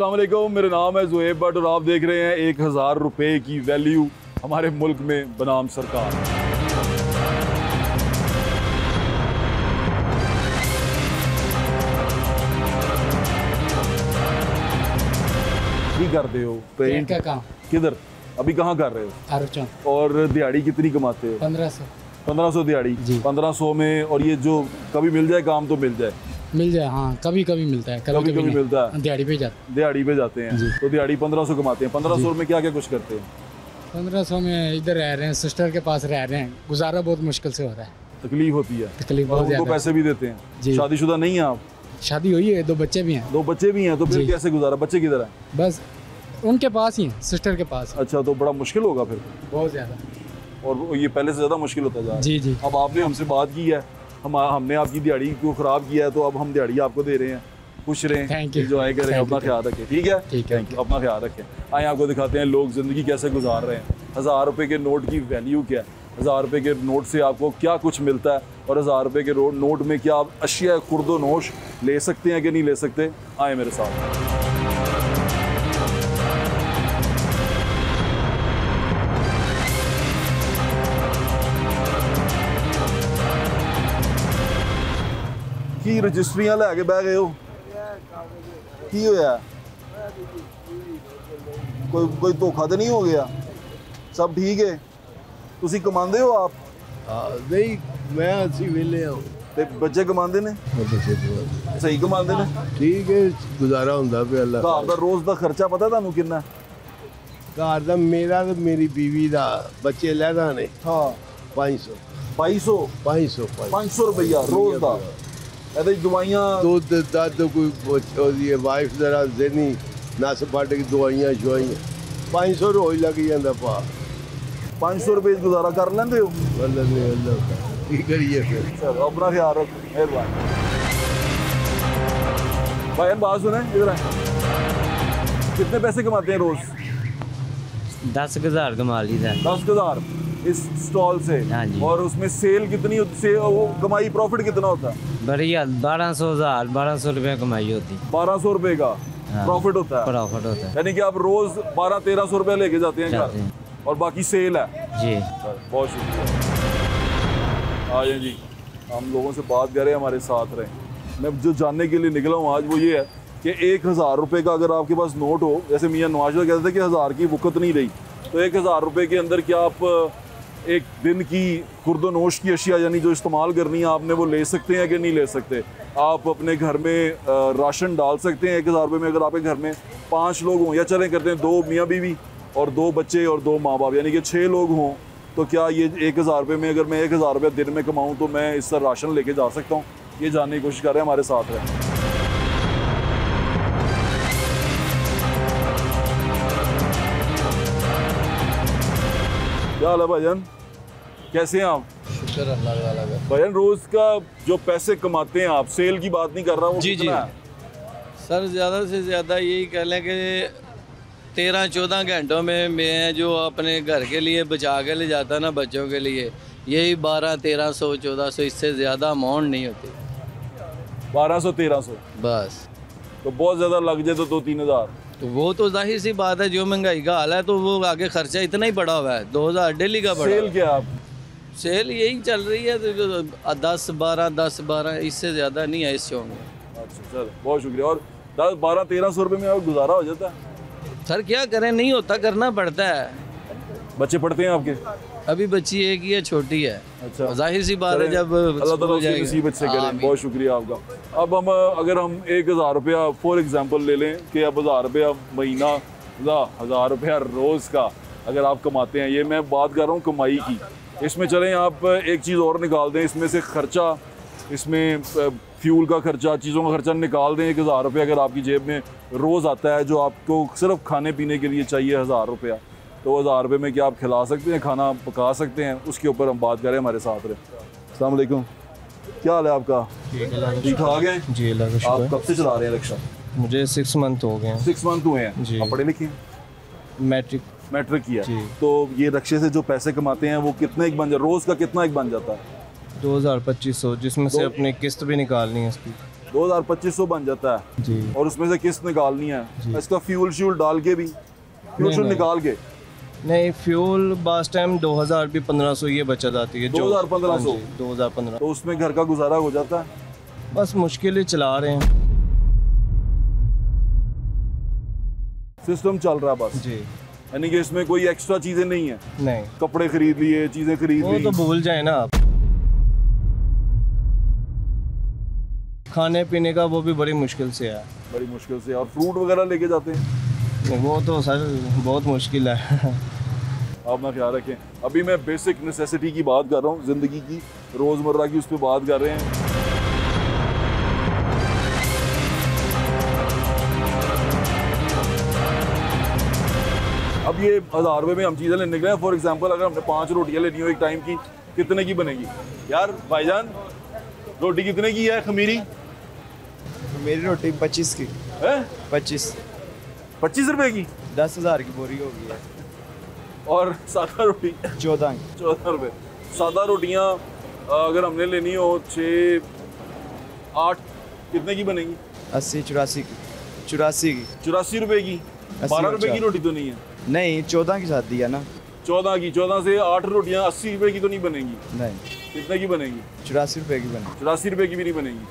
अस्सलाम वालेकुम, मेरा नाम है ज़ुहैब भट्ट और आप देख रहे हैं 1000 रुपये की वैल्यू हमारे मुल्क में बनाम सरकार। करते हो पेंट का काम किधर अभी कहाँ कर रहे हो? और दिहाड़ी कितनी कमाते हो? 1500 दिहाड़ी। 1500 में और ये जो कभी मिल जाए काम तो मिल जाए। हाँ, कभी कभी मिलता है, कभी मिलता है। दिहाड़ी पे जाते हैं तो दिहाड़ी 1500 कमाते हैं। 1500 में क्या क्या कुछ करते हैं? 1500 में इधर रह रहे हैं, सिस्टर के पास रह रहे हैं, गुजारा बहुत मुश्किल से हो रहा है। तकलीफ होती है? तकलीफ बहुत ज़्यादा। उनको पैसे भी देते हैं? शादीशुदा नहीं है आप? शादी हुई है, 2 बच्चे भी हैं। 2 बच्चे भी हैं, तो फिर कैसे गुजारा? बच्चे किधर हैं? बस उनके पास ही हैं, सिस्टर के पास। अच्छा, तो बड़ा मुश्किल होगा फिर? बहुत ज़्यादा। और ये पहले से ज़्यादा मुश्किल होता जा रहा है। जी। अब आपने हमसे बात की है, हमने आपकी दिहाड़ी को ख़राब किया है, तो अब हम दिहाड़ी आपको दे रहे हैं। खुश रहें, एंजॉय करें, अपना ख्याल रखें। ठीक है, थैंक यू, अपना ख्याल रखें। आए आपको दिखाते हैं लोग ज़िंदगी कैसे गुजार रहे हैं। 1000 रुपये के नोट की वैल्यू क्या है, 1000 रुपये के नोट से आपको क्या कुछ मिलता है, और 1000 रुपये के नोट में क्या आप अशिया खुर्दो नोश ले सकते हैं कि नहीं ले सकते। आए मेरे साथ। की रजिस्ट्रियां लैके बह गए हो की होया? कोई धोखा तो नहीं हो गया? सब ठीक है? तुसी कमांदे हो आप? नहीं, मैं असि वेले हूं ते बच्चे कमांदे ने? सही कमांदे ने? ठीक है, गुजारा हुंदा पे अल्लाह। घर दा रोज दा खर्चा पता तुहानू किन्ना? घर दा मेरा ते मेरी बीवी दा, बच्चे लैदा ने। हाँ, 500 रुपया रोज दा। ਇਹਦੇ ਦਵਾਈਆਂ ਦੁੱਧ ਦੱਧ ਕੋਈ ਉਹਦੀ ਵਾਈਫ ਜ਼ਰਾ ਜ਼ਨੀ ਨਸ ਫਟ ਕੇ ਦਵਾਈਆਂ ਸ਼ਵਾਈਆਂ 500 ਰੋਜ਼ ਲੱਗ ਜਾਂਦਾ ਪਾ। 500 रुपये गुजारा कर लेंदे हो? अल्लाह की करिए फिर। चलो अपना ख्याल रखो, मेहरबानी। भाई बात सुने, इधर कितने पैसे कमाते हैं रोज? 10,000 कमा लीदा। 10,000 इस स्टॉल से? और उसमें सेल कितनी होती है? वो कमाई प्रॉफिट कितना होता है? बढ़िया 1200 रुपये कमाई होती। 1200 रुपये का प्रॉफिट होता है? यानी कि आप रोज 1200-1300 रुपये लेके जाते हैं घर, और बाकी सेल है? जी, बहुत शुक्रिया। आइए जी, हम लोगों से बात करें, हमारे साथ रहें। मैं जो जानने के लिए निकला हूँ आज वो ये है कि 1000 रुपये का अगर आपके पास नोट हो, जैसे मियाँ नवाज कहते थे कि 1000 की वक़्त नहीं रही, तो 1000 रुपये के अंदर क्या आप एक दिन की खुर्दोनोश की अशिया यानी जो इस्तेमाल करनी है आपने, वो ले सकते हैं कि नहीं ले सकते? आप अपने घर में राशन डाल सकते हैं 1000 रुपये में? अगर आपके घर में 5 लोग हों, या चलें करते हैं 2 मियाँ बीवी और 2 बच्चे और 2 माँ बाप, यानी कि 6 लोग हों, तो क्या ये 1000 रुपये में, अगर मैं 1000 रुपये दिन में कमाऊँ तो मैं इससे राशन लेके जा सकता हूँ? ये जानने की कोशिश कर रहे हैं, हमारे साथ रहें। क्या हाल है भाईजान, कैसे हैं आप? शुक्र अल्लाह का। भाईजान रोज का जो पैसे कमाते हैं आप, सेल की बात नहीं कर रहा हूँ, जी सर, ज़्यादा से ज़्यादा यही कह लें कि 13-14 घंटों में मैं जो अपने घर के लिए बचा के ले जाता ना, बच्चों के लिए, यही 1200-1300-1400, इससे ज़्यादा अमाउंट नहीं होती। 1200-1300 बस। तो बहुत ज़्यादा लग जाए तो 2-3 हज़ार, तो वो तो जाहिर सी बात है, जो महंगाई का हाल है तो वो आगे खर्चा इतना ही बढ़ा हुआ है। 2000 डेली का बढ़ा। सेल क्या आप? सेल यही चल रही है, 10-12, इससे ज़्यादा नहीं है इस शो में। अच्छा चलो, बहुत शुक्रिया। और 1200-1300 रुपये में आप गुजारा हो जाता है? सर क्या करें, नहीं होता, करना पड़ता है। बच्चे पढ़ते हैं आपके? अभी बच्ची एक ही है, छोटी है। अच्छा, जाहिर सी बात है, जब अल्लाह ताला उसकी नसीब अच्छे करें। बहुत शुक्रिया आपका। अब हम अगर हम 1000 रुपया फॉर एग्जांपल ले लें कि अब 1000 रुपया महीना, 1000 रुपया रोज़ का अगर आप कमाते हैं, ये मैं बात कर रहा हूँ कमाई की। इसमें चलें आप एक चीज़ और निकाल दें, इसमें से खर्चा, इसमें फ्यूल का खर्चा, चीज़ों का खर्चा निकाल दें। 1000 रुपया अगर आपकी जेब में रोज़ आता है, जो आपको सिर्फ खाने पीने के लिए चाहिए 1000 रुपया, तो 1000 रुपये में क्या आप खिला सकते हैं, खाना पका सकते हैं? उसके ऊपर हम बात करें, हमारे साथ रहे। अस्सलाम वालेकुम, क्या हाल है आपका? ठीक ठाक है जी, अल्लाह का शुक्र। आप कब से चला रहे हैं रिक्शा? मुझे 6 मंथ हो गए हैं। 6 मंथ हुए हैं जी। आप पढ़े लिखे हैं? मैट्रिक किया जी। तो ये रिक्शे से जो पैसे कमाते हैं वो कितने एक बन जाता है रोज़ का? कितना एक बन जाता है? 2200-2500, जिसमें से अपनी किस्त भी निकालनी है इसकी। 2200 बन जाता है जी। और उसमें से किस्त निकालनी है, इसका फ्यूल श्यूल डाल के भी, फ्यूल श्यूल निकाल के नहीं, फ्यूल बास टाइम 2000 भी 1500 ये बचत आती है। 2000-1500? 2015। तो उसमें घर का गुजारा हो जाता है। बस मुश्किल ही चला रहे हैं। सिस्टम चल रहा है बस, जी। यानी कि इसमें कोई एक्स्ट्रा चीजें नहीं है, नहीं, कपड़े खरीद लिए, चीजें खरीद वो ली। तो भूल जाए ना आप। खाने पीने का वो भी बड़ी मुश्किल से है। बड़ी मुश्किल से। और फ्रूट वगैरह लेके जाते हैं? नहीं, वो तो सर बहुत मुश्किल है। आप अपना ख्याल रखें। अभी मैं बेसिक नेसेसिटी की बात कर रहा हूँ, ज़िंदगी की रोज़मर्रा की, उस पर बात कर रहे हैं। अब ये 1000 रुपये में हम चीज़ें लेने निकले हैं। फॉर एग्जांपल अगर हमने 5 रोटियाँ लेनी हो एक टाइम की, कितने की बनेगी यार भाईजान? रोटी कितने की है खमीरी? मेरी रोटी 25 की है 25 रुपए की। 10,000 की बोरी हो गई है। और सादा रोटी 14 की 14 रुपये। सादा रोटियाँ अगर हमने लेनी हो 6 8 कितने की बनेगी? 80 84 की 84 की 84 रुपए की। 12 रुपए की रोटी तो नहीं है? नहीं 14 की शादी है ना। 14 की। 14 से 8 रोटियाँ 80 रुपए की तो नहीं बनेगी। नहीं कितने की बनेगी? 84 रुपए की बनी। 84 रुपए की भी नहीं बनेगी।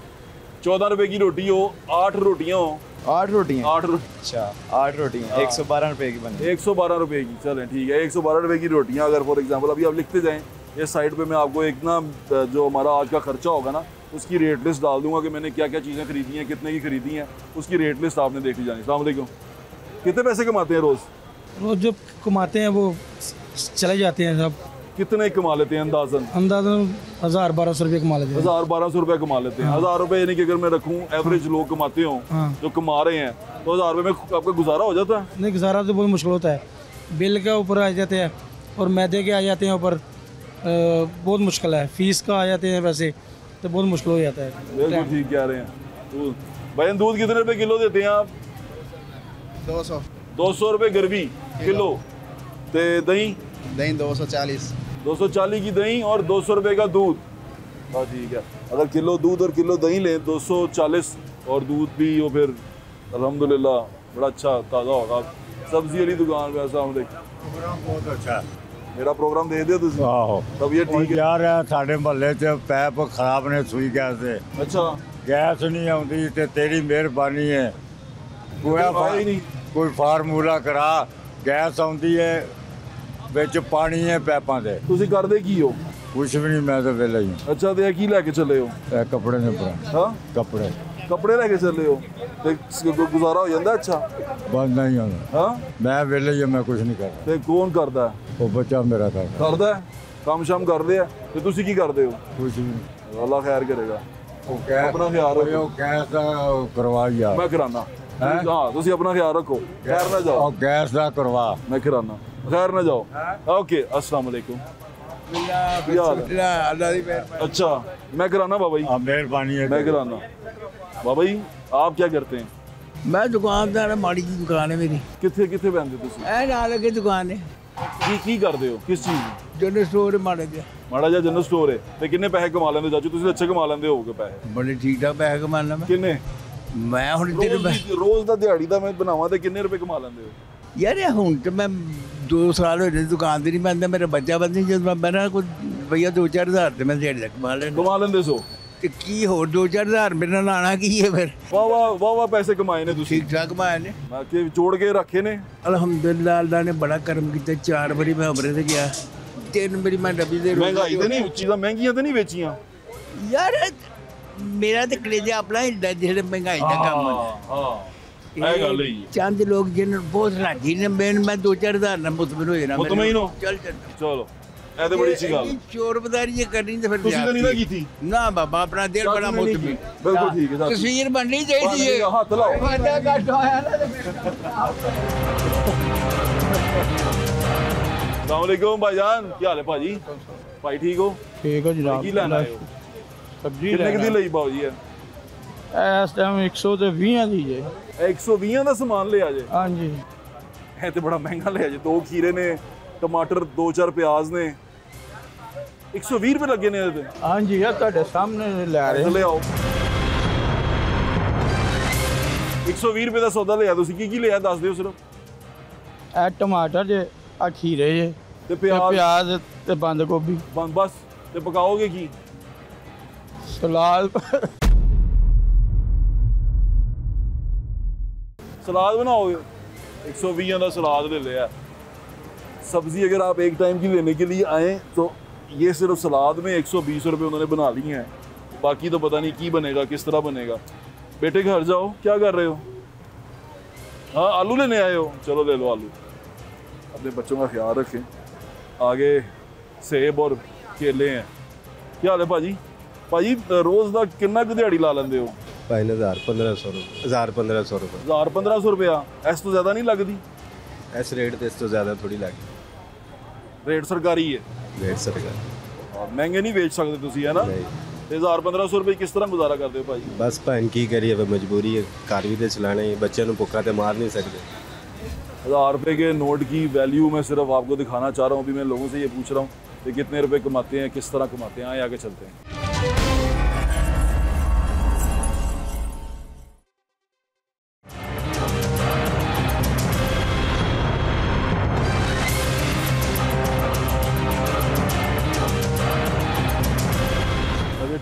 14 रुपए की रोटी हो, 8 रोटियाँ हो। 8 रोटियाँ? 8 अच्छा 8 रोटियाँ 112 रुपए की बनी। 112 रुपए की। चलें ठीक है, 112 रुपए की रोटियाँ अगर फॉर एग्जांपल अभी आप लिखते जाएं, ये साइड पे मैं आपको एक ना जो हमारा आज का खर्चा होगा ना, उसकी रेट लिस्ट डाल दूंगा कि मैंने क्या क्या चीज़ें खरीदी हैं, कितने की खरीदी हैं, उसकी रेट लिस्ट आपने देख ली जानी। अस्सलाम वालेकुम। कितने पैसे कमाते हैं रोज़? रोज जो कमाते हैं वो चले जाते हैं सब। कितने कमा लेते हैं अंदाजन? 1000-1200 रुपये कमा लेते हैं। 1000-1200 रुपये कमा लेते हैं। 1000 रुपये यानी कि अगर मैं रखूँ एवरेज लोग कमाते हों, हाँ। जो कमा रहे हैं, तो 1000 रुपये में आपका गुजारा हो जाता है? नहीं, गुजारा तो बहुत मुश्किल होता है। बिल के ऊपर आ जाते हैं और मैदे के आ जाते हैं ऊपर, बहुत मुश्किल है। फीस का आ जाते हैं पैसे, तो बहुत मुश्किल हो जाता है। बिल्कुल ठीक कह रहे हैं। दूध भाई, दूध कितने रुपए किलो देते हैं आप? 200 रुपये गरबी किलो। ते दही? दही 240 240 की दही और 200 रुपये का दूध। हाँ ठीक है, अगर किलो दूध और किलो दही लें 240 और दूध भी हो, फिर अल्हम्दुलिल्लाह बड़ा अच्छा ताज़ा होगा। सब्जी वाली दुकान पे। अस्सलाम वालेकुम। बहुत अच्छा है। मेरा प्रोग्राम दे दिया तुझे? आहो तब ये ठीक है। यार साढ़े महल्ले च पैप खराब ने सुई गैस दे। अच्छा गैस नहीं आती ते तेरी मेहरबानी है, कोई नहीं। कोई फार्मूला करा। गैस आती है ਵਿੱਚ पानी है पैपां दे। ਤੁਸੀਂ ਕਰਦੇ ਕੀ ਹੋ? कुछ भी नहीं, मैं तो वेला ही हूँ। अच्छा तो ਕੀ ਲੈ ਕੇ ਚੱਲੇ ਹੋ? कपड़े ने पुराने। हाँ कपड़े ਕੱਪੜੇ ਲੈ ਕੇ ਚੱਲੇ ਹੋ ਤੇ ਗੁਜ਼ਾਰਾ ਹੋ ਜਾਂਦਾ ਅੱਛਾ? बंद नहीं होना। ਹਾਂ मैं वेला ही हूँ, मैं कुछ नहीं करता। ਤੇ ਕੌਣ ਕਰਦਾ ਹੈ? वो बच्चा मेरा करता। ਕਰਦਾ ਹੈ? ਕੰਮ ਸ਼ਾਮ ਕਰਦੇ ਆ ਤੇ ਤੁਸੀਂ ਕੀ ਕਰਦੇ ਹੋ? कुछ भी नहीं। ਅੱਲਾ ਖੈਰ ਕਰੇਗਾ। वो गैस अपना ख्याल रखो। वो गैस का करवा यार। ਮੈਂ ਕਰਾਨਾ। ਹੈਂ? ਹਾਂ ਤੁਸੀਂ ਆਪਣਾ ਖਿਆਲ ਰੱਖੋ, ਖੈਰ ਨਾ ਜਾਓ। और गैस का करवा। मैं कराना, खैर ना जाओ। ओके अस्सलाम वालेकुम। अच्छा मैं कराना बाबा जी, मेहरबानी है। मैं कराना। बाबा जी आप क्या करते हैं? मैं दुकानदार माड़ी जी दुकान है मेरी। कितने कितने बहनते तुसी? ए नाल अगे दुकान है। की करते हो? किस चीज़ ਦੀ? जनरल स्टोर है माड़ा जी। ਮਾੜਾ ਜਿਹਾ ਜਨਰਲ ਸਟੋਰ ਹੈ ਤੇ ਕਿੰਨੇ ਪੈਸੇ ਕਮਾ ਲੈਂਦੇ ਚਾਚੂ? ਤੁਸੀਂ ਅੱਛੇ ਕਮਾ ਲੈਂਦੇ ਹੋਗੇ ਪੈਸੇ। बड़े ठीक ठाक पैसे कमाना मैं। ਕਿੰਨੇ? मैं हुण तेरे ਰੋਜ਼ ਦਾ ਦਿਹਾੜੀ ਦਾ ਮੈਂ ਬਣਾਵਾਂ ਤੇ ਕਿੰਨੇ ਰੁਪਏ ਕਮਾ ਲੈਂਦੇ ਹੋ? यार ये हुण तो मैं 2 साल होए दुकान ते नहीं बनदा, मेरा बच्चा बंदी जब मैं ना कोई भैया 2-4 हज़ार ते मैं दिहाड़ी तक कमा लेना। ਕਮਾ ਲੈਂਦੇ ਸੋ? ते की होर 2-4 हज़ार मेरे नाल आना की है फिर। ਵਾਹ ਪੈਸੇ ਕਮਾਏ ਨੇ ਤੁਸੀਂ? ठीक ठाक कमाए ने ਮੈਂ ਕਿ ਜੋੜ ਕੇ ਰੱਖੇ ਨੇ? अल्हम्दुलिल्लाह, अल्लाह ने बड़ा करम किया। 4 बारी मैं उमरे ते गया, 3 बारी मैं डब्बी दे ਮਹਿੰਗਾਈ ਤੇ ਨਹੀਂ, ਚੀਜ਼ਾਂ ਮਹਿੰਗੀਆਂ ਤੇ ਨਹੀਂ ਵੇਚੀਆਂ? यार मेरा तो कलेजा अपना हिलदा जिहड़े महंगाई दा कम है। ਹਾਂ ਇਹ ਗੱਲ ਹੀ चंद लोग जिन बहुत राजी ने मैं 2-4 हज़ार ना मुतमिन हो जाना। मुतमिन हो? चल ਚਲੋ ਇਹ ਤੇ ਬੜੀ ਅੱਛੀ ਗੱਲ। शोरबदारी ये करनी तो फिर ਤੁਸੀਂ ਤਾਂ ਨਹੀਂ ਨਾ ਕੀਤੀ? ना बाबा अपना दिल बड़ा मुतमिन। ਬਿਲਕੁਲ ਠੀਕ ਹੈ ਸਾਥੀ। तस्वीर बननी चाहिए है। ਹੱਥ ਲਾਓ। वादा घट होया ना अस्सलाम वालेकुम भाईजान, ਕੀ ਹਾਲ ਹੈ ਭਾਜੀ? ਭਾਈ ਠੀਕ ਹੋ? ठीक है जनाब। ਕੀ ਲੈਣ ਆਏ ਹੋ? सब्जी ਕਿੰਨੇ ਕੁ ਦੀ ਲਈ ਬਾਊ ਜੀ? इस टाइम 120 दी है। 120 ਦਾ ਸਮਾਨ ਲਿਆ ਜੇ? हाँ जी। ਇਹ ਤੇ ਬੜਾ ਮਹਿੰਗਾ ਲਿਆ ਜੇ। 2 ਖੀਰੇ ਨੇ, ਟਮਾਟਰ 2-4 ਪਿਆਜ਼ ਨੇ, 120 ਰੁਪਏ ਲੱਗੇ ਨੇ ਇਹਦੇ ਤੇ। हाँ जी यार ਤੁਹਾਡੇ ਸਾਹਮਣੇ ਲੈ ਰਹੇ ਲੈ ਆਓ। 120 रुपए का सौदा लिया तुसीं की लिया दस दिओ सिर्फ ਇਹ ਟਮਾਟਰ ਜੇ ਆ ਖੀਰੇ ਜੇ ਤੇ ਤੇ ਪਿਆਜ਼ ਪਿਆਜ਼ ਤੇ ਬੰਦ ਗੋਭੀ बस ਤੇ ਪਕਾਓਗੇ ਕੀ ਸਲਾਦ सलाद बनाओगे 120 का सलाद ले लिया। सब्जी अगर आप एक टाइम की लेने के लिए आए तो ये सिर्फ सलाद में 120 रुपये उन्होंने बना लिए हैं, बाकी तो पता नहीं की बनेगा किस तरह बनेगा। बेटे घर जाओ, क्या कर रहे हो? हाँ आलू लेने आए हो, चलो ले लो आलू। अपने बच्चों का ख्याल रखें। आगे सेब और केले हैं। क्या हाल है भाजी? भाजी रोज़ का कितना कुछ दिहाड़ी ला लेंदे हो? 1500 रुपये 1500 रुपये 1500 रुपया इस तो ज़्यादा नहीं लगती? इस रेट तो इस तो ज़्यादा थोड़ी लगी रेट सरकारी है, रेट सरकार महंगे नहीं बेच सकते तुसी है ना? 1500 रुपये किस तरह गुजारा करते हो भाई? बस भैन की करिए मजबूरी है, घर भी तो चलाना ही, बच्चे को भुक्खा तो मार नहीं सकते। 1000 रुपये के नोट की वैल्यू मैं सिर्फ आपको दिखाना चाह रहा हूँ। अभी मैं लोगों से ये पूछ रहा हूँ कि कितने रुपए कमाते हैं, किस तरह कमाते हैं। आए आगे चलते हैं।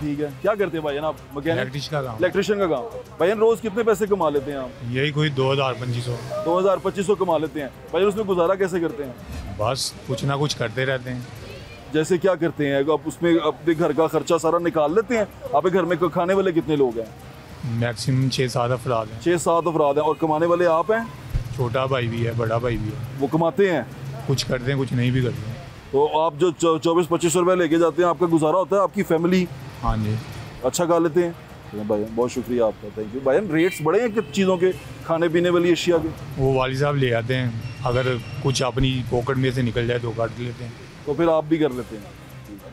ठीक है, क्या करते हैं भाई आप? मैकेनिक का काम, इलेक्ट्रिशियन का काम। भाई रोज कितने पैसे कमा लेते हैं आप? यही कोई 2000-2500 2500 कमा लेते हैं। भाई उसमें गुजारा कैसे करते हैं? बस कुछ ना कुछ करते रहते हैं। जैसे क्या करते हैं? आप उसमें अपने घर का खर्चा सारा निकाल लेते हैं? आपके घर में खाने वाले कितने लोग हैं? मैक्सिमम 6-7 अफराद हैं। 6-7 अफराद हैं। और कमाने वाले आप हैं? छोटा भाई भी है, बड़ा भाई भी है। वो कमाते हैं? कुछ करते हैं, कुछ नहीं भी करते हैं। तो आप जो 24-25 रुपये लेके जाते हैं, आपका गुजारा होता है? आपकी फैमिली हाँ जी अच्छा खा लेते हैं? भाई बहुत शुक्रिया आपका, थैंक यू। भाई रेट्स बड़े हैं कि चीज़ों के, खाने पीने वाली अशिया के? वो वाली साहब ले आते हैं, अगर कुछ अपनी पॉकेट में से निकल जाए तो काट लेते हैं। तो फिर आप भी कर लेते हैं?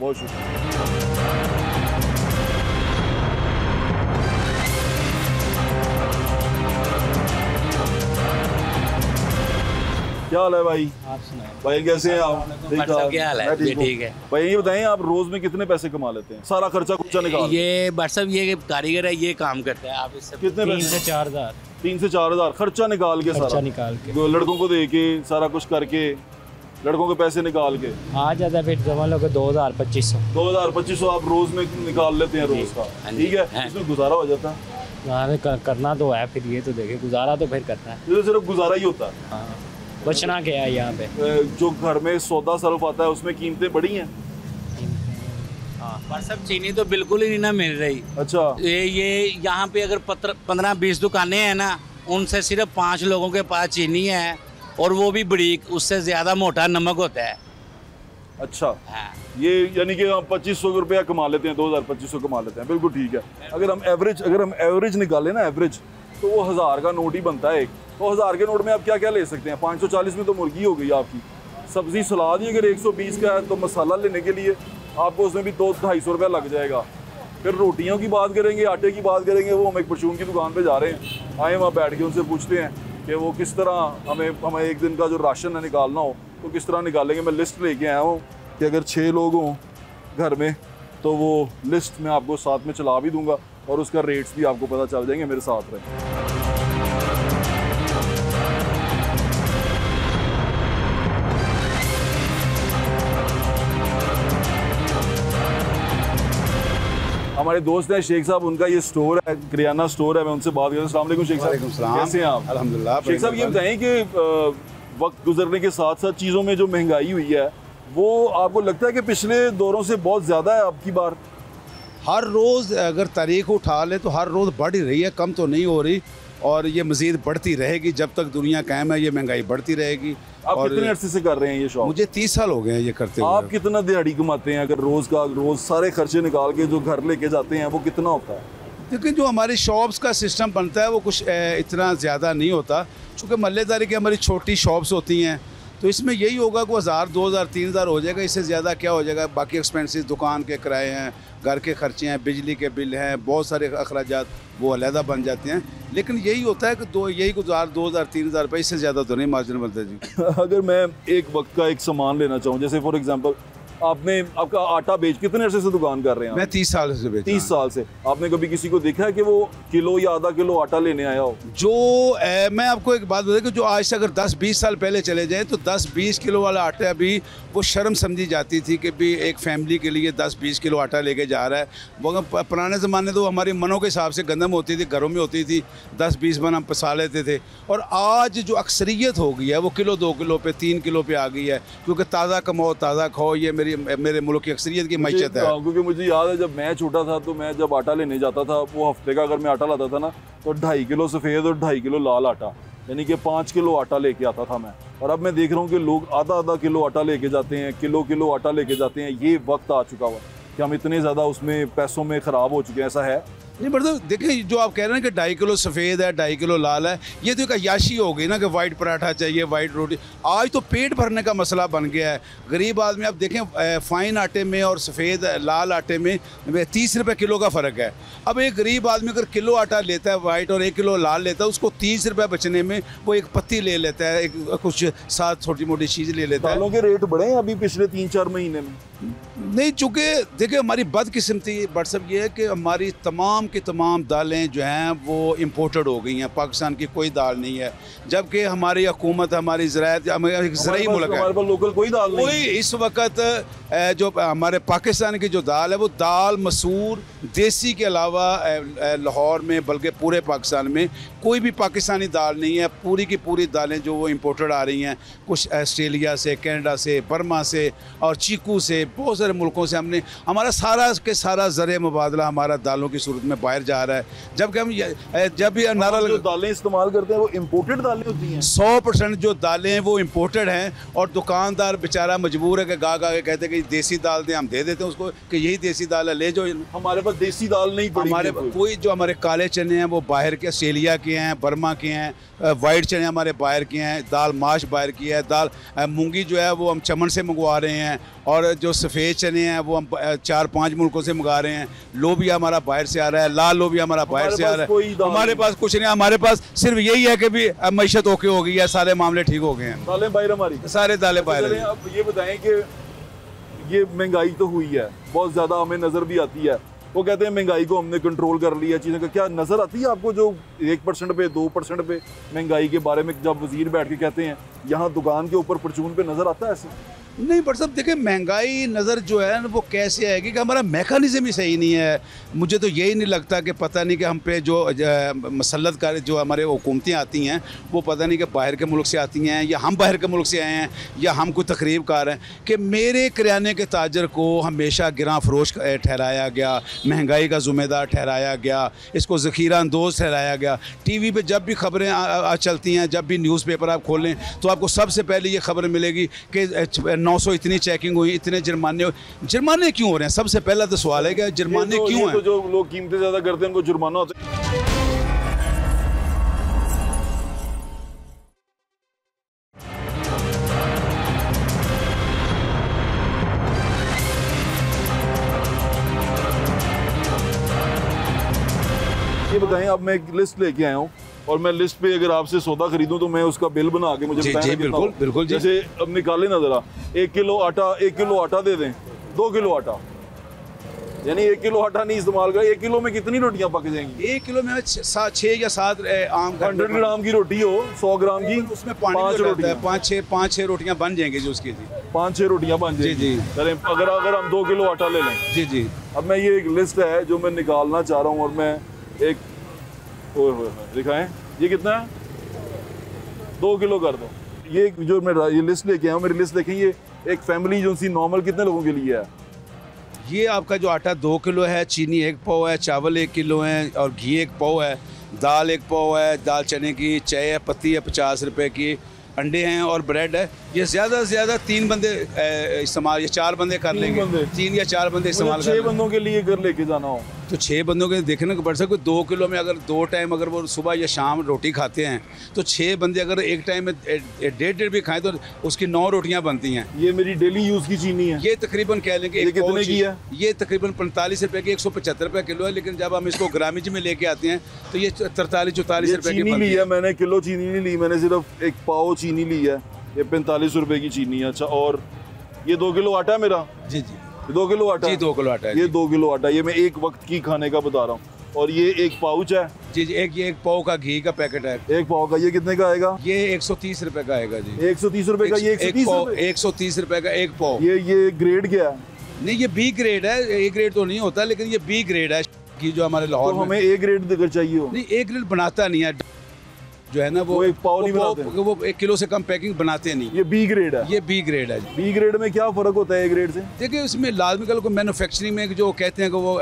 बहुत शुक्रिया। क्या हाल है भाई? आप सुनाए भाई कैसे हैं आप? क्या हाल है? मैं ठीक हूँ। ठीक है भाई ये बताएं आप रोज में कितने पैसे कमा लेते हैं? सारा खर्चा खुर्चा निकाल? ये व्हाट्सअप ये कारीगर है, ये काम करता है। आप इससे कितने 3 से 4 हज़ार 3 से 4 हज़ार खर्चा निकाल के, खर्चा सारा निकाल के तो लड़कों को दे के सारा कुछ करके, लड़कों के पैसे निकाल के आ जाता है। फिर जमा लोग 2000-2500 2000-2500 आप रोज में निकाल लेते हैं रोज का? ठीक है, इसमें गुजारा हो जाता है? करना तो है, फिर ये तो देखे गुजारा तो फिर करना है। ये तो सिर्फ गुजारा ही होता है। हाँ, बचना क्या है यहाँ पे? जो घर में सौदा सर्फ आता है उसमें कीमतें बढ़ी हैं? व्हाट्सअप चीनी तो बिल्कुल ही नहीं ना मिल रही। अच्छा, ये यहाँ पे अगर 15-20 दुकानें हैं ना, उनसे सिर्फ 5 लोगों के पास चीनी है, और वो भी बरीक, उससे ज़्यादा मोटा नमक होता है। अच्छा हाँ। ये यानी कि हम 2500 रुपया कमा लेते हैं, 2500 कमा लेते हैं, बिल्कुल ठीक है। अगर हम एवरेज निकालें ना, एवरेज, तो वो 1000 का नोट ही बनता है एक। तो 1000 के नोट में आप क्या क्या ले सकते हैं? 540 में तो मुर्गी हो गई आपकी। सब्जी सलाद ही अगर 120 का है तो मसाला लेने के लिए आपको उसमें भी 200-250 रुपया लग जाएगा। फिर रोटियों की बात करेंगे, आटे की बात करेंगे, वो हम एक परचून की दुकान पे जा रहे हैं, आए वहाँ बैठ के उनसे पूछते हैं कि वो किस तरह हमें एक दिन का जो राशन है निकालना हो तो किस तरह निकालेंगे। मैं लिस्ट लेके आया हूँ कि अगर 6 लोग हों घर में तो वो लिस्ट मैं आपको साथ में चला भी दूँगा और उसका रेट्स भी आपको पता चल जाएंगे। मेरे साथ रहें। हमारे दोस्त हैं शेख साहब, उनका ये स्टोर है, किराना स्टोर है। मैं उनसे बात करता हूँ। अस्सलाम वालेकुम शेख साहब, कैसे हैं आप? अल्हम्दुलिल्लाह। शेख साहब ये बताएं कि वक्त गुजरने के साथ साथ चीज़ों में जो महंगाई हुई है वो आपको लगता है कि पिछले दौरों से बहुत ज़्यादा है अब की बार? हर रोज़ अगर तारीख उठा ले तो हर रोज़ बढ़ ही रही है, कम तो नहीं हो रही, और ये मज़ीद बढ़ती रहेगी। जब तक दुनिया कायम है ये महंगाई बढ़ती रहेगी। आप और कितने अरसे से कर रहे हैं ये शॉप? मुझे 30 साल हो गए हैं ये करते हुए। आप कितना दिहाड़ी कमाते हैं? अगर रोज़ सारे खर्चे निकाल के जो घर लेके जाते हैं वो कितना होता है? लेकिन जो हमारी शॉप्स का सिस्टम बनता है वो कुछ इतना ज़्यादा नहीं होता, चूँकि मल्लेदारी की हमारी छोटी शॉप्स होती हैं, तो इसमें यही होगा कि 1000, 2000, 3000 हो जाएगा। इससे ज़्यादा क्या हो जाएगा? बाकी एक्सपेंसेस, दुकान के किराए हैं, घर के खर्चे हैं, बिजली के बिल हैं, बहुत सारे अखराजात वो अलहदा बन जाते हैं। लेकिन यही होता है कि 2000, 3000 रुपये, इससे ज़्यादा तो नहीं मार्जिन बनता जी। अगर मैं एक वक्त का एक सामान लेना चाहूँ, जैसे फॉर एग्जांपल आपका आटा बेच कितने अरसे से दुकान कर रहे हैं? मैं 30 साल से बेच 30 साल से। आपने कभी किसी को देखा है कि वो किलो या आधा किलो आटा लेने आया हो? जो मैं आपको एक बात बता कि जो आज से अगर 10-20 साल पहले चले जाएं तो 10-20 किलो वाला आटा भी वो शर्म समझी जाती थी कि भी एक फैमिली के लिए 10-20 किलो आटा लेके जा रहा है। वो पुराने ज़माने तो हमारे मनों के हिसाब से गंदम होती थी, घरों में होती थी, 10-20 मन हम पिसा लेते थे। और आज जो अक्सरियत हो गई है वो किलो 2 किलो पे 3 किलो पे आ गई है, क्योंकि ताज़ा कमाओ ताज़ा खाओ, ये मेरे मुल्क की अक्सरियत की मैशत है। क्योंकि मुझे याद है जब मैं छोटा था तो मैं जब आटा लेने जाता था, वो हफ्ते का अगर मैं आटा लाता था ना तो 2.5 किलो सफ़ेद और 2.5 किलो लाल आटा, यानी कि 5 किलो आटा लेके आता था मैं। और अब मैं देख रहा हूँ कि लोग आधा किलो आटा लेके जाते हैं, किलो आटा लेके जाते हैं। ये वक्त आ चुका हुआ कि हम इतने ज़्यादा उसमें पैसों में ख़राब हो चुके हैं, ऐसा है? नहीं मतलब देखिए, जो आप कह रहे हैं कि 2.5 किलो सफ़ेद है, 2.5 किलो लाल है, ये तो एक अयाशी हो गई ना कि वाइट पराठा चाहिए, वाइट रोटी। आज तो पेट भरने का मसला बन गया है। गरीब आदमी, आप देखें फ़ाइन आटे में और सफ़ेद लाल आटे में 30 रुपये किलो का फ़र्क है। अब एक गरीब आदमी अगर किलो आटा लेता है वाइट और 1 किलो लाल लेता है, उसको 30 रुपये बचने में वो एक पत्ती ले लेता है, एक कुछ साथ छोटी मोटी चीज़ ले लेता है। दालों के रेट बढ़े हैं अभी पिछले 3-4 महीने में? नहीं, चूँकि देखिए हमारी बदकिस्मती व्हाट्सअप ये है कि हमारी तमाम की तमाम दालें जो हैं वो इम्पोर्टेड हो गई हैं। पाकिस्तान की कोई दाल नहीं है, जबकि हमारी हुकूमत, हमारी ज़राअत, एक ज़राई मुल्क है, हमारे पास लोकल कोई दाल नहीं। कोई इस वक्त जो हमारे पाकिस्तान की जो दाल है वो दाल मसूर देसी के अलावा लाहौर में बल्कि पूरे पाकिस्तान में कोई भी पाकिस्तानी दाल नहीं है। पूरी की पूरी दालें जो वो इम्पोर्टेड आ रही हैं, कुछ ऑस्ट्रेलिया से, कनाडा से, बर्मा से और चीकू से, बहुत सारे मुल्कों से हमने हमारा सारा के सारा ज़र मुबादला हमारा दालों की सूरत में बाहर जा रहा है। जबकि हम जब भी नारा जो दालें इस्तेमाल करते हैं वो इम्पोर्टेड दालें होती हैं। 100% जो दालें हैं वो इम्पोर्टेड हैं और दुकानदार बेचारा मजबूर है कि गा के कहते हैं कि देसी दाल दें, हम दे देते हैं उसको कि यही देसी दाल है, ले जो। हमारे पास देसी दाल नहीं पड़ी। हमारे कोई जो हमारे काले चने हैं वो बाहर के, ऑस्ट्रेलिया के हैं, बर्मा के हैं। वाइट चने हमारे बाहर के हैं, दाल माश बाहर की है, दाल मूंगी जो है वो हम चमन से मंगवा रहे हैं, और जो सफ़ेद चने हैं वो हम 4-5 मुल्कों से मंगा रहे हैं। लोबिया हमारा बाहर से आ रहा है, लाल लोबिया हमारा बाहर से आ रहा है। हमारे पास कुछ नहीं, हमारे पास सिर्फ यही है कि भी मैशत ओके हो गई है, सारे मामले ठीक हो गए हैं। दालें बाहर हमारी, सारे दालें बाहर। अब ये बताएं कि ये महंगाई तो हुई है बहुत ज़्यादा, हमें नज़र भी आती है। वो कहते हैं महंगाई को हमने कंट्रोल कर लिया, चीज़ें का क्या नज़र आती है आपको जो 1% पे 2% पे महंगाई के बारे में जब वजीर बैठ के कहते हैं यहाँ दुकान के ऊपर परचून पे नज़र आता है ऐसे? नहीं बट साहब देखिए, महंगाई नज़र जो है ना वो कैसे आएगी कि हमारा मैकेनिज़्म ही सही नहीं है। मुझे तो यही नहीं लगता कि पता नहीं कि हम पे जो मसलत कर जो हमारे हुकूमतें आती हैं वो पता नहीं कि बाहर के मुल्क से आती हैं या हम बाहर के मुल्क से आए हैं या हम कोई तकरीब कर हैं कि मेरे किराने के ताजर को हमेशा गिरां फरोश ठहराया गया, महंगाई का ज़िम्मेदार ठहराया गया, इसको ज़ख़ीरा अंदोज़ ठहराया गया। TV पे जब भी खबरें चलती हैं, जब भी न्यूज़पेपर आप खोलें तो आपको सबसे पहले ये खबर मिलेगी कि 900 इतनी चेकिंग हुई, इतने जुर्माने क्यों हो रहे हैं? सबसे पहला तो सवाल है कि जुर्माने क्यों हैं? तो जो लोग कीमतें ज़्यादा करते हैं उनको जुर्माना होता है। ये बताएं, अब मैं एक लिस्ट लेके आया हूँ और मैं लिस्ट पे अगर आपसे सौदा खरीदूं तो मैं उसका बिल बना के मुझे बताएं। जी बिल्कुल बिल्कुल। जैसे अब निकाले ना ज़रा, 1 किलो आटा दे दें, 2 किलो आटा, यानी 1 किलो आटा नहीं इस्तेमाल कर, 1 किलो में कितनी रोटियां पक जाएंगी? 1 किलो में 6 या 7 आम 100 ग्राम की रोटी हो, 100 ग्राम की, उसमें पानी 5 रोटियां, 5-6 रोटियां बन जाएंगी जो उसकी थी, 5-6 रोटियां बन जाएंगी। जी चलें, अगर हम 2 किलो आटा ले लें। जी। अब मैं ये एक लिस्ट है जो मैं निकालना चाह रहा हूँ और मैं एक दिखाएं, ये कितना है? 2 किलो कर दो। ये जो मैं ये लिस्ट लेके आया हूँ, मेरी लिस्ट देखें, ये एक फैमिली जो सी नॉर्मल कितने लोगों के लिए है? ये आपका जो आटा 2 किलो है, चीनी 1 पाव है, चावल 1 किलो है और घी 1 पाव है, दाल 1 पाव है, दाल चने की, चाय है, पत्ती है 50 रुपए की, अंडे हैं और ब्रेड है। ये ज़्यादा से ज़्यादा 3 बंदे इस्तेमाल, या 4 बंदे कर लेंगे, 3 या 4 बंदे इस्तेमाल। 6 बंदों के लिए घर लेके जाना हो तो 6 बंदों के देखने को पड़ सकता है। 2 किलो में अगर 2 टाइम अगर वो सुबह या शाम रोटी खाते हैं तो 6 बंदे अगर एक टाइम में 1.5 भी खाएं तो उसकी 9 रोटियां बनती हैं। ये मेरी डेली यूज़ की चीनी है। ये तकरीबन कह लें कि कितने की है? ये तकरीबन 45 रुपए की, 175 रुपए किलो है, लेकिन जब हम इसको ग्रामीज में लेके आते हैं तो ये 43-44 रुपए की चीनी ली है। मैंने किलो चीनी नहीं ली, मैंने सिर्फ 1 पाव चीनी ली है, ये 45 रुपए की चीनी है। अच्छा, और ये 2 किलो आटा है मेरा? जी जी, 2 किलो आटा? जी 2 किलो आटा है। ये 2 किलो आटा, ये मैं एक वक्त की खाने का बता रहा हूँ। और ये एक पाउच है? जी जी, एक पाव का घी का पैकेट है। एक पाव का, ये कितने का आएगा? ये 130 रुपए का आएगा जी। 130 रुपए का? ये 130 रुपए का एक पाव। ये ग्रेड क्या है? नहीं, ये बी ग्रेड है, ए ग्रेड तो नहीं होता, लेकिन ये बी ग्रेड है कि जो हमारे लाहौर तो हमें ए ग्रेड देकर चाहिए हो? नहीं, ए ग्रेड बनाता नहीं है जो है ना, वो एक पाव नहीं बनाते, वो 1 किलो से कम पैकिंग बनाते नहीं। ये बी ग्रेड है? ये बी ग्रेड है। बी ग्रेड में क्या फ़र्क होता है ए ग्रेड से? देखिए, इसमें लाजमी कल को मैन्युफैक्चरिंग में जो कहते हैं कि वो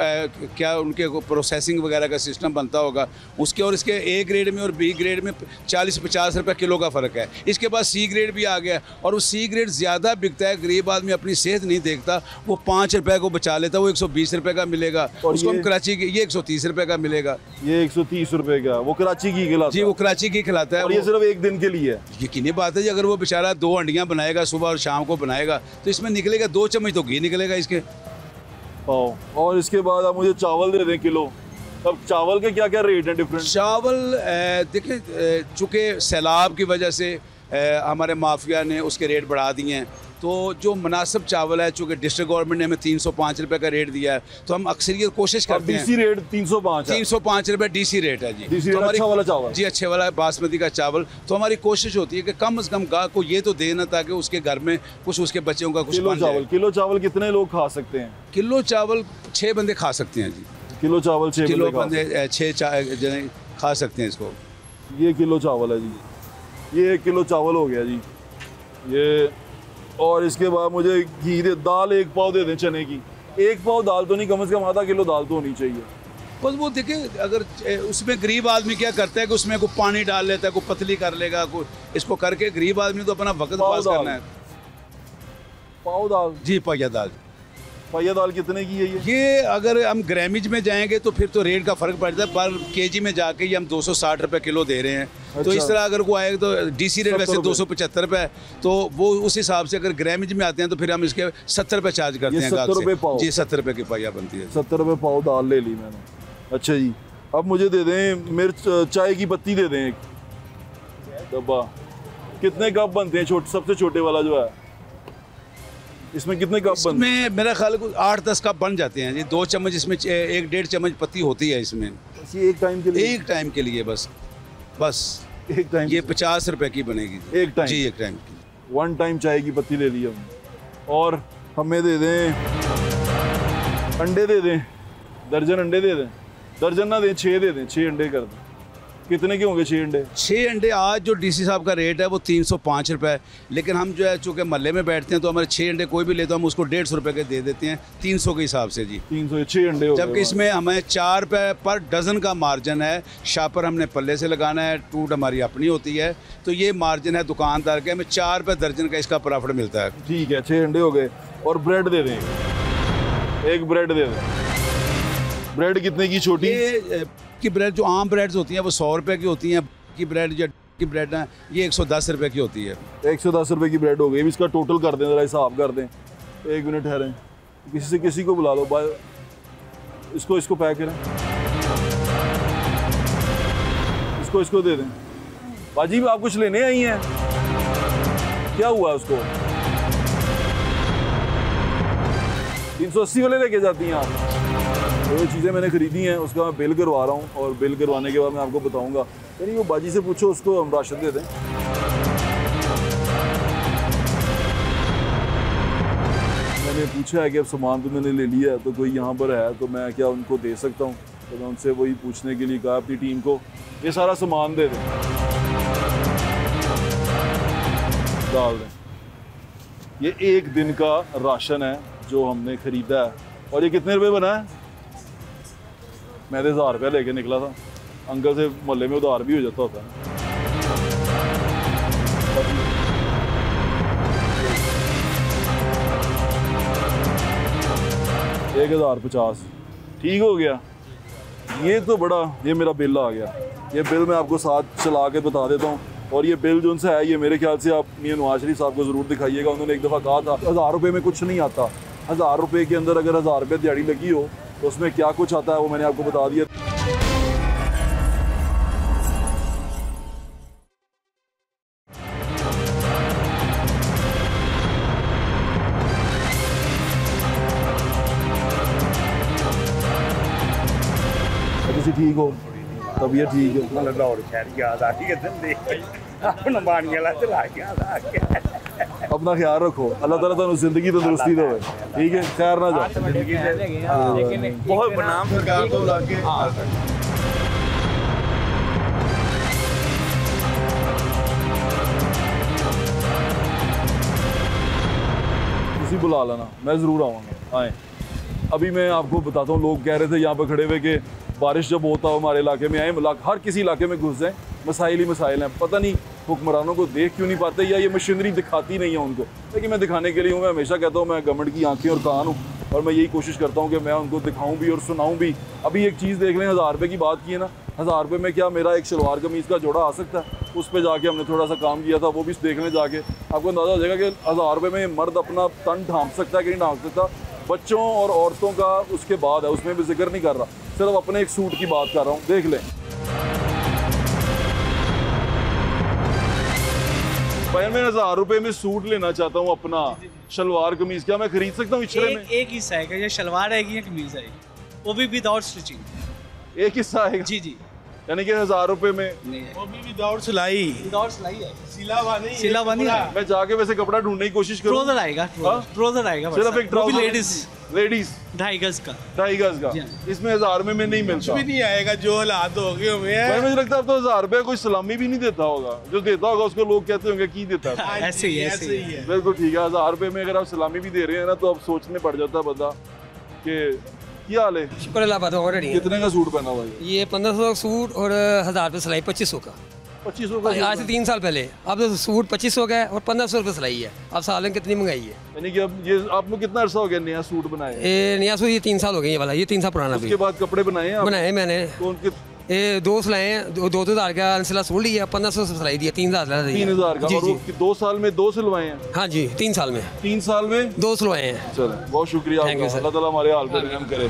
क्या उनके प्रोसेसिंग वगैरह का सिस्टम बनता होगा, उसके और इसके ए ग्रेड में और बी ग्रेड में 40-50 रुपये किलो का फ़र्क है। इसके बाद सी ग्रेड भी आ गया, और वो सी ग्रेड ज़्यादा बिकता है। गरीब आदमी अपनी सेहत नहीं देखता, वो 5 रुपये को बचा लेता, वो 120 रुपये का मिलेगा। और उसको हम कराची के, ये 130 रुपये का मिलेगा। ये 130 रुपये का, वो कराची की खिलाता है? जी, वो कराची की खिलाता है। और ये सिर्फ एक दिन के लिए? यकीनी बात है जी, अगर वो बेचारा 2 अंडियां बनाएगा सुबह और शाम को बनाएगा, तो इसमें निकलेगा 2 चम्मच तो घी निकलेगा इसके। और इसके बाद आप मुझे चावल दे दें किलो। अब चावल के क्या क्या रेट हैं डिफरेंट? चावल देखिए, चूँकि सैलाब की वजह से हमारे माफिया ने उसके रेट बढ़ा दिए हैं, तो जो मुनासिब चावल है, चूँकि डिस्ट्रिक्ट गवर्नमेंट ने हमें 305 रुपये का रेट दिया है, तो हम अक्सरियत कोशिश करते हैं। डीसी रेट 305 है? 305 रुपये डीसी रेट है जी। डीसी रेट अच्छा वाला चावल? जी, अच्छे वाला बासमती का चावल। तो हमारी कोशिश होती है कि कम से कम गाहक को ये तो देना, ताकि उसके घर में कुछ, उसके बच्चों का कुछ बन जाए। किलो चावल कितने लोग खा सकते हैं? किलो चावल 6 बंदे खा सकते हैं जी। किलो चावल 6 बंदे 6 जने खा सकते हैं इसको। ये किलो चावल है जी, ये 1 किलो चावल हो गया जी ये। और इसके बाद मुझे घी दे, दाल 1 पाव दे दें चने की। 1 पाव दाल तो नहीं, कम से कम आधा किलो दाल तो होनी चाहिए। बस वो देखिए, अगर उसमें गरीब आदमी क्या करता है कि उसमें कोई पानी डाल लेता है, कोई पतली कर लेगा, कोई इसको करके गरीब आदमी तो अपना वक्त पास करना है। पाव दाल? जी, पाया दाल। पाया दाल कितने की है ये अगर हम ग्रामेज में जाएंगे तो फिर तो रेट का फ़र्क पड़ता है, पर केजी में जाके ये हम 260 रुपये किलो दे रहे हैं। अच्छा। तो इस तरह अगर कोई आएगा तो डीसी रेट वैसे 275 रुपये, तो वो उस हिसाब से अगर ग्रामेज में आते हैं तो फिर हम इसके 70 रुपये चार्ज करते हैं। 70 रुपये पाव? जी, 70 रुपये की पाया बनती है। 70 रुपये पाव दाल ले ली मैंने। अच्छा जी, अब मुझे दे दें मिर्च, चाय की पत्ती दे दें 1 डब्बा। कितने कप बनते हैं? सबसे छोटे वाला जो है, इसमें कितने कप बनते हैं? मेरा ख्याल 8-10 कप बन जाते हैं जी। 2 चम्मच इसमें 1-1.5 चम्मच पत्ती होती है इसमें। ये एक टाइम के लिए? एक टाइम के लिए बस एक टाइम। ये 50 रुपए की बनेगी एक टाइम? जी, एक टाइम की। 1 टाइम चाय की पत्ती ले ली हमने। और हमें दे दें अंडे, दे दें दर्जन अंडे दे दें। दर्जन ना दें, 6 दे दें, 6 अंडे कर दें। कितने के होंगे 6 अंडे? 6 अंडे आज जो डीसी साहब का रेट है वो 305 रुपये, लेकिन हम जो है चूँकि महल्ले में बैठते हैं तो हमारे 6 अंडे कोई भी ले तो हम उसको 150 रुपये के दे देते हैं, 300 के हिसाब से जी। 300 6 अंडे हो गए। जबकि इसमें हमें 4 रुपये पर डज़न का मार्जिन है। शापर हमने पल्ले से लगाना है, टूट हमारी अपनी होती है, तो ये मार्जिन है दुकानदार के। हमें 4 रुपये दर्जन का इसका प्रॉफिट मिलता है। ठीक है, 6 अंडे हो गए। और ब्रेड दे दें, 1 ब्रेड दे दें। ब्रेड कितने की? छोटी की ब्रेड, जो आम ब्रेड्स होती हैं वो 100 रुपये की होती हैं। की ब्रेड जो की ब्रेड है ये 110 रुपये की होती है। 110 रुपये की ब्रेड हो गई। इसका टोटल कर दें, ज़रा हिसाब कर दें। 1 मिनट ठहरें, किसी को बुला लो। इसको पैक करें, इसको दे दें। बाजी आप कुछ लेने आई हैं? क्या हुआ उसको? 380 वाले लेके जाती हैं आप? तो ये चीज़ें मैंने ख़रीदी हैं, उसका मैं बिल करवा रहा हूँ, और बिल करवाने के बाद मैं आपको बताऊँगा। यानी वो बाजी से पूछो, उसको हम राशन दे दें। मैंने पूछा है कि अब सामान तो मैंने ले लिया है, तो कोई यहाँ पर है तो मैं क्या उनको दे सकता हूँ? तो मैं उनसे वही पूछने के लिए कहा अपनी टीम को, ये सारा सामान दे दें, डाल दें। ये 1 दिन का राशन है जो हमने ख़रीदा है। और ये कितने रुपए बना है? मैं तो 1000 रुपया लेके निकला था। अंकल से मोहल्ले में उधार भी हो जाता होता है। 1050 ठीक हो गया। ये तो बड़ा, ये मेरा बिल आ गया। ये बिल मैं आपको साथ चला के बता देता हूँ। और ये बिल जो उनसे है, ये मेरे ख्याल से आप मियां नवाज शरीफ साहब को ज़रूर दिखाइएगा। उन्होंने एक दफ़ा कहा था 1000 रुपये में कुछ नहीं आता। 1000 रुपये के अंदर अगर 1000 रुपये दिहाड़ी लगी हो तो उसमें क्या कुछ आता है वो मैंने आपको बता दिया। ਤੁਸੀਂ ਠੀਕ ਹੋ, तबीयत ठीक है? लाहौर शहर याद आ गई कितने देख अपना बानिया ला चला याद आ गया। अपना ख्याल रखो, अल्लाह ताला तुहानू जिंदगी तंदुरुस्ती देवे, ठीक है? खैर ना जाओ, लेकिन बहुत बनाम सरकार तो लागे। किसी बुला लेना, मैं ज़रूर आऊँगा। आए, अभी मैं आपको बताता हूँ, लोग कह रहे थे यहाँ पे खड़े हुए कि बारिश जब होता हो हमारे इलाके में आए, हर किसी इलाके में घुस जाएँ, मसाइल ही मसाइल हैं। पता नहीं हुक्मरानों को देख क्यों नहीं पाते, या ये मशीनरी दिखाती नहीं है उनको। लेकिन मैं दिखाने के लिए हूँ, मैं हमेशा कहता हूँ मैं गवर्नमेंट की आंखें और कान हूँ, और मैं यही कोशिश करता हूँ कि मैं उनको दिखाऊँ भी और सुनाऊँ भी। अभी एक चीज़ देख लें, 1000 रुपये की बात की है ना, 1000 रुपये में क्या मेरा एक शलवार कमीज़ का जोड़ा आ सकता है? उस पर जाके हमने थोड़ा सा काम किया था, वो भी देखने जाके आपको अंदाज़ा हो जाएगा कि 1000 रुपये में मर्द अपना तन ढांप सकता है कि नहीं ढांप सकता। बच्चों और औरतों का उसके बाद है, उसमें भी जिक्र नहीं कर रहा, सिर्फ अपने एक सूट की बात कर रहा हूँ, देख लें। भाई मैं 1000 रुपये में सूट लेना चाहता हूँ अपना, शलवार कमीज, क्या मैं खरीद सकता हूँ इचरे में? एक हिस्सा है, ये शलवार आएगी या कमीज आएगी, वो भी विदाउट स्टिचिंग, एक हिस्सा आएगा? जी जी, यानी कि 1000 रुपये में वो भी विदाउट सिलाई, है, सिला नहीं है। मैं जाके वैसे कपड़ा ढूंढने की कोशिश करूँ। ट्राउजर आएगा, ट्राउजर आएगा, सिर्फ एक ट्राउजर, लेडीज 2.5 गज का, 2.5 गज का, इसमें 1000 में नहीं मिलता, कुछ भी नहीं आएगा। जो हालात हो गए हुए मुझे लगता है अब तो 1000 रुपये कोई सलामी भी नहीं देता होगा, जो देता होगा उसको लोग कहते होंगे की देता है। ऐसे ही है। बिल्कुल ठीक है, 1000 रुपये में अगर आप सलामी भी दे रहे हैं ना, तो अब सोचने पड़ जाता है बंदा कि क्या हाल है। शुक्र अल्लाह का। कितने का सूट पहना हुआ है? ये 1500 का सूट और 1000 रुपये सिलाई, 2500 का। 2500 का आज से 3 साल पहले, अब तो सूट 2500 का है और 1500 रुपये सिलाई है। अब साल में कितनी महंगाई है। यानी कि अब ये आपको कितना अर्सा हो गया नया सूट बनाए? ये नया सूट ये 3 साल हो गए, ये वाला ये 3 साल पुराना। उसके बाद कपड़े बनाए हैं? बनाए मैंने, ये 2 सिलाए हैं, 2,000 का सिला सूट लिया, 1500 से सिलाई दिया, 3000 3000 का। और 2 साल में 2 सिलवाए हैं? हाँ जी, 3 साल में। 3 साल में 2 सिलवाए हैं। चलो बहुत शुक्रिया, अल्लाह ताला हमारे हाल पे रहम करे।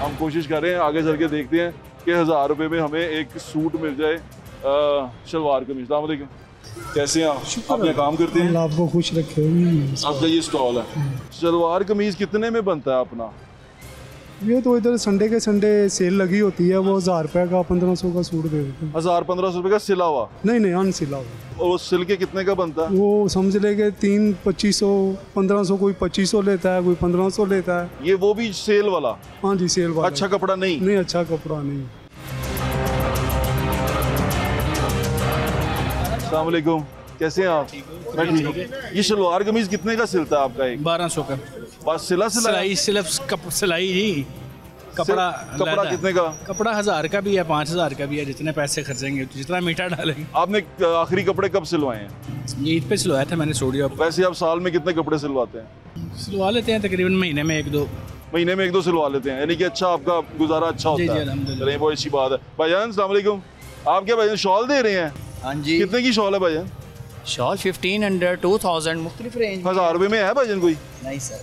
हम कोशिश कर रहे हैं, आगे चल के देखते हैं कि 1000 रुपये में हमें एक सूट मिल जाए, शलवार कमीज। अस्सलाम वालेकुम, कैसे हैं आप? अपने काम करते हैं? आपको खुश रखे। आपका ये स्टॉल है, शलवार कमीज कितने में बनता है अपना? ये तो इधर संडे के संडे सेल लगी होती है, वो 1000 रुपये का 1500 का सूट दे देते हैं। 1000-1500 रुपये का सिला हुआ? नहीं अनसिला हुआ। और सिल के कितने का बनता है? वो समझ ले के 3-2500 1500, कोई 2500 लेता है, कोई 1500 लेता है। ये वो भी सेल वाला? हाँ जी, सेल वाला। अच्छा कपड़ा नहीं? नहीं, अच्छा कपड़ा नहीं। अस्सलाम वालेकुम, कैसे हैं आप? मैं ठीक हूँ। ये शलवार कमीज कितने का सिलता है आपका? एक 1200 का। बस सिलाई सिलाई जी। कपड़ा कितने का? कपड़ा 1000 का भी है, 5000 का भी है, जितने पैसे खर्चेंगे, जितना मीठा डालेंगे। आपने आखिरी कपड़े कब सिलवाए हैं? ईद पे सिलवाया था मैंने स्टूडियो। वैसे आप साल में कितने कपड़े सिलवाते हैं? सिलवा लेते हैं तकरीबन महीने में 1-2। महीने में 1-2 सिलवा लेते हैं, यानी कि अच्छा आपका गुजारा अच्छा होता है। चलिए बहुत अच्छी बात है। भाईजान अस्सलाम वालेकुम, आप क्या भाईजान शॉल दे रहे हैं? हाँ जी। कितने की शॉल है भाईजान? शॉल 1500, 2000 मुख्तलिफ रेंज। 1000 रुपये में है भाईजान कोई? नहीं सर,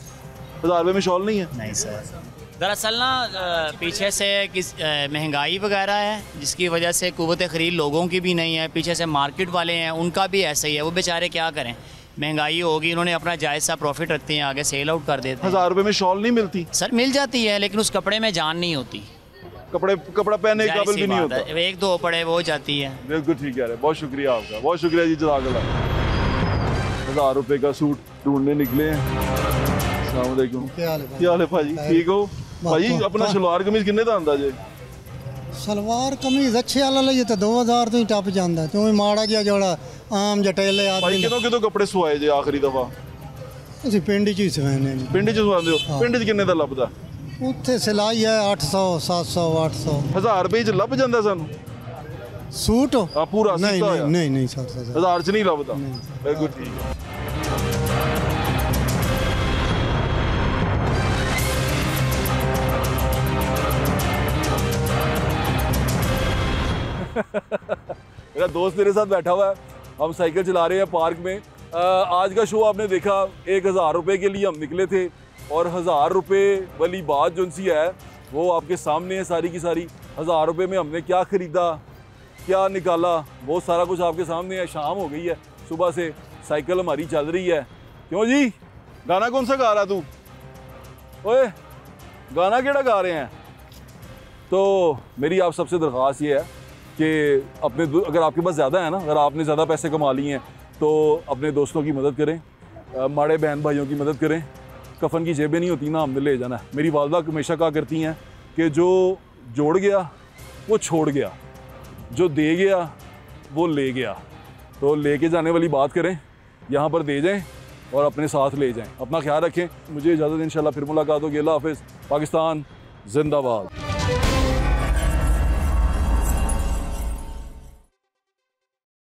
1000 रुपये में शॉल नहीं है? नहीं सर। दरअसल ना पीछे से महंगाई वगैरह है, जिसकी वजह से क़ुव्वत ख़रीद लोगों की भी नहीं है, पीछे से मार्केट वाले हैं उनका भी ऐसा ही है, वो बेचारे क्या करें, महंगाई होगी, इन्होंने अपना जायज़ सा प्रॉफिट रखते हैं, आगे सेल आउट कर देते हैं। 1000 रुपये में शॉल नहीं मिलती? सर मिल जाती है, लेकिन उस कपड़े में जान नहीं होती, कपड़ा पहनने के काबिल भी नहीं होता। 1-2 पड़े वो जाती है। बिल्कुल ठीक है, बहुत शुक्रिया आपका, बहुत शुक्रिया जी, जज़ाकल्लाह। 1000 रुपये का सूट ढूंढने निकले हैं। अस्सलाम वालेकुम, क्या हाल है भाजी? ठीक हो भाजी? अपना शलवार कमीज किन्ने दा आंदा जे? सलवार कमीज अच्छे वाला लइए तो 2000 तो ही टप जांदा, तू माड़ा जिहा जोड़ा आम जटेले आदमी। भाई कितों कपड़े सवाए जे आखिरी दफा? ਅਸੀਂ ਪਿੰਡ 'ਚ ਹੀ ਸਵਾਨੇ ਨੇ। ਪਿੰਡ 'ਚ ਸਵਾਉਂਦੇ ਹੋ? ਪਿੰਡ 'ਚ ਕਿੰਨੇ ਦਾ ਲੱਭਦਾ? ਉੱਥੇ ਸਿਲਾਈ ਹੈ 800 700 800। 1000 ਰੁਪਏ 'ਚ ਲੱਭ ਜਾਂਦਾ ਸਾਨੂੰ सूट? हाँ पूरा? नहीं 1000 च नहीं लभदा। बिल्कुल ठीक है। मेरा दोस्त मेरे साथ बैठा हुआ है, हम साइकिल चला रहे हैं पार्क में। आज का शो आपने देखा, 1000 रुपये के लिए हम निकले थे और 1000 रुपये वाली बात जो सी है वो आपके सामने है सारी की सारी। 1000 रुपये में हमने क्या ख़रीदा, क्या निकाला, बहुत सारा कुछ आपके सामने है। शाम हो गई है, सुबह से साइकिल हमारी चल रही है। क्यों जी, गाना कौन सा गा रहा तू? ओए गाना केड़ा गा रहे हैं। तो मेरी आप सबसे दरख्वास्त ये है कि अपने अगर आपके पास ज़्यादा है ना, अगर आपने ज़्यादा पैसे कमा लिए हैं तो अपने दोस्तों की मदद करें, माड़े बहन भाइयों की मदद करें। कफन की जेबें नहीं होती ना, हमने ले जाना है। मेरी वालदा हमेशा कहा करती हैं कि जो जोड़ गया वो छोड़ गया, जो दे गया वो ले गया। तो लेके जाने वाली बात करें, यहाँ पर दे जाएं और अपने साथ ले जाएं। अपना ख्याल रखें। मुझे इजाज़त, इंशाल्लाह फिर मुलाकात होगी। अल्लाह हाफ़िज़। पाकिस्तान जिंदाबाद।